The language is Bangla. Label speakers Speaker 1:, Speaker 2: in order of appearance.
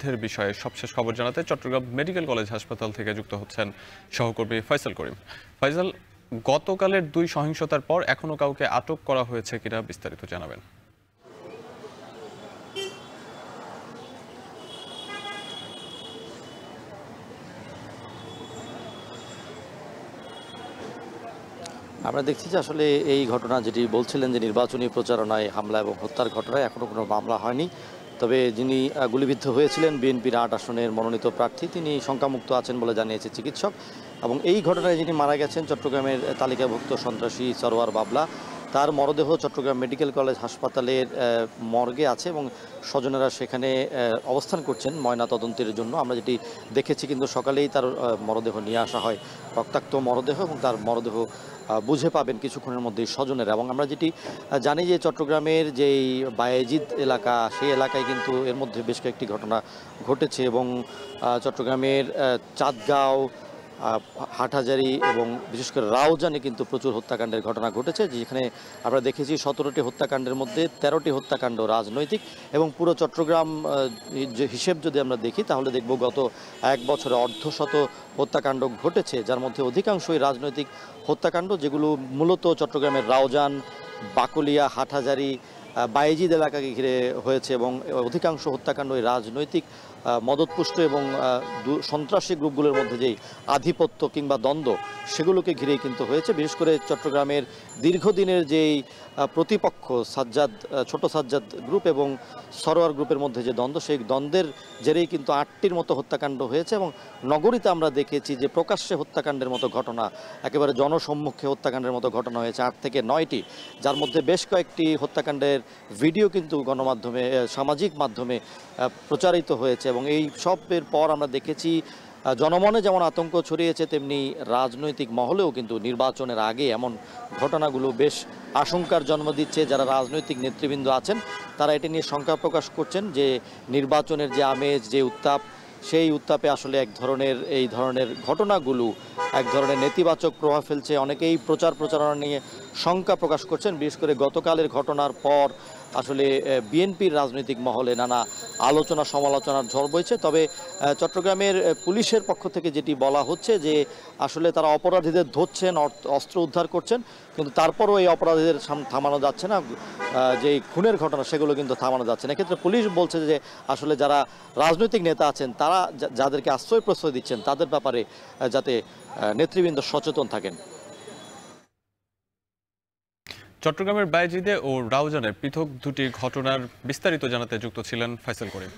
Speaker 1: গুলিবিদ্ধের বিষয়ে সবশেষ খবর জানাতে চট্টগ্রাম মেডিকেল কলেজ হাসপাতাল থেকে যুক্ত হচ্ছেন সহকর্মী ফয়সাল করিম। ফয়সাল, গতকালের 2 সহিংসতার পর এখনো কাউকে আটক করা হয়েছে কিনা বিস্তারিত জানাবেন।
Speaker 2: আমরা দেখছি যে আসলে এই ঘটনা যেটি বলছিলেন যে নির্বাচনী প্রচারণায় হামলা এবং হত্যার ঘটনায় এখনও কোনো মামলা হয়নি। তবে যিনি গুলিবিদ্ধ হয়েছিলেন বিএনপির 8 আসনের মনোনীত প্রার্থী, তিনি শঙ্কামুক্ত আছেন বলে জানিয়েছে চিকিৎসক। এবং এই ঘটনায় যিনি মারা গেছেন চট্টগ্রামের তালিকাভুক্ত সন্ত্রাসী সরোয়ার বাবলা, তার মরদেহ চট্টগ্রাম মেডিকেল কলেজ হাসপাতালের মর্গে আছে এবং স্বজনেরা সেখানে অবস্থান করছেন ময়না তদন্তের জন্য। আমরা যেটি দেখেছি কিন্তু সকালেই তার মরদেহ নিয়ে আসা হয়, রক্তাক্ত মরদেহ, এবং তার মরদেহ বুঝে পাবেন কিছুক্ষণের মধ্যেই স্বজনেরা। এবং আমরা যেটি জানি যে চট্টগ্রামের যেই বায়েজিদ এলাকা, সেই এলাকায় কিন্তু এর মধ্যে বেশ কয়েকটি ঘটনা ঘটেছে এবং চট্টগ্রামের চাঁদগাঁও, হাটহাজারী এবং বিশেষ করে রাউজানে কিন্তু প্রচুর হত্যাকাণ্ডের ঘটনা ঘটেছে, যেখানে আমরা দেখেছি 17টি হত্যাকাণ্ডের মধ্যে 13টি হত্যাকাণ্ড রাজনৈতিক। এবং পুরো চট্টগ্রাম যে হিসেব যদি আমরা দেখি তাহলে দেখব গত 1 বছরে অর্ধশত হত্যাকাণ্ড ঘটেছে, যার মধ্যে অধিকাংশই রাজনৈতিক হত্যাকাণ্ড, যেগুলো মূলত চট্টগ্রামের রাউজান, বাকলিয়া, হাটহাজারী, বায়েজিদ এলাকাকে ঘিরে হয়েছে। এবং অধিকাংশ হত্যাকাণ্ড ওই রাজনৈতিক মদতপুষ্ট এবং সন্ত্রাসী গ্রুপগুলোর মধ্যে যেই আধিপত্য কিংবা দ্বন্দ্ব, সেগুলোকে ঘিরেই কিন্তু হয়েছে। বিশেষ করে চট্টগ্রামের দীর্ঘদিনের যেই প্রতিপক্ষ ছোট সাজ্জাদ গ্রুপ এবং সরোয়ার গ্রুপের মধ্যে যে দ্বন্দ্ব, সেই দ্বন্দ্বের জেরেই কিন্তু 8টির মতো হত্যাকাণ্ড হয়েছে। এবং নগরীতে আমরা দেখেছি যে প্রকাশ্যে হত্যাকাণ্ডের মতো ঘটনা, একেবারে জনসম্মুখে হত্যাকাণ্ডের মতো ঘটনা হয়েছে 8 থেকে 9টি, যার মধ্যে বেশ কয়েকটি হত্যাকাণ্ডের ভিডিও কিন্তু গণমাধ্যমে, সামাজিক মাধ্যমে প্রচারিত হয়েছে। এবং এই সবের পর আমরা দেখেছি জনমনে যেমন আতঙ্ক ছড়িয়েছে, তেমনি রাজনৈতিক মহলেও কিন্তু নির্বাচনের আগে এমন ঘটনাগুলো বেশ আশঙ্কার জন্ম দিচ্ছে। যারা রাজনৈতিক নেতৃবৃন্দ আছেন তারা এটি নিয়ে শঙ্কা প্রকাশ করছেন যে নির্বাচনের যে আমেজ, যে উত্তাপ, সেই উত্তাপে আসলে এই ধরনের ঘটনাগুলো এক ধরনের নেতিবাচক প্রভাব ফেলছে। অনেকেই প্রচারণা নিয়ে শঙ্কা প্রকাশ করছেন। বিশেষ করে গতকালের ঘটনার পর আসলে বিএনপির রাজনৈতিক মহলে নানা আলোচনা সমালোচনার ঝড় বইছে। তবে চট্টগ্রামের পুলিশের পক্ষ থেকে যেটি বলা হচ্ছে যে আসলে তারা অপরাধীদের ধরছেন, অস্ত্র উদ্ধার করছেন, কিন্তু তারপরও এই অপরাধীদের থামানো যাচ্ছে না। যে খুনের ঘটনা, সেগুলো কিন্তু থামানো যাচ্ছে না। এক্ষেত্রে পুলিশ বলছে যে আসলে যারা রাজনৈতিক নেতা আছেন, তারা যাদেরকে প্রশ্রয় দিচ্ছেন, তাদের ব্যাপারে যাতে নেতৃবৃন্দ সচেতন থাকেন।
Speaker 1: চট্টগ্রামের বায়েজিদে ও রাউজানে পৃথক 2টি ঘটনার বিস্তারিত জানাতে যুক্ত ছিলেন ফয়সাল করিম।